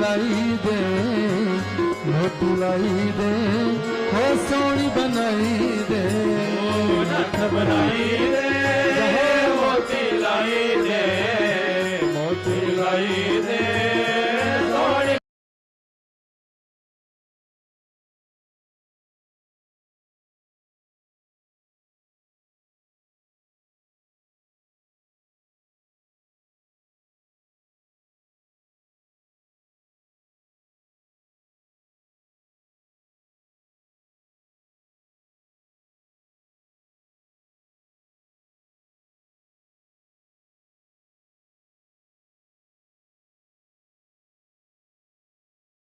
लाई दे, रोटी लाई दे, हो सोनी बनाई दे, नथ बनाई दे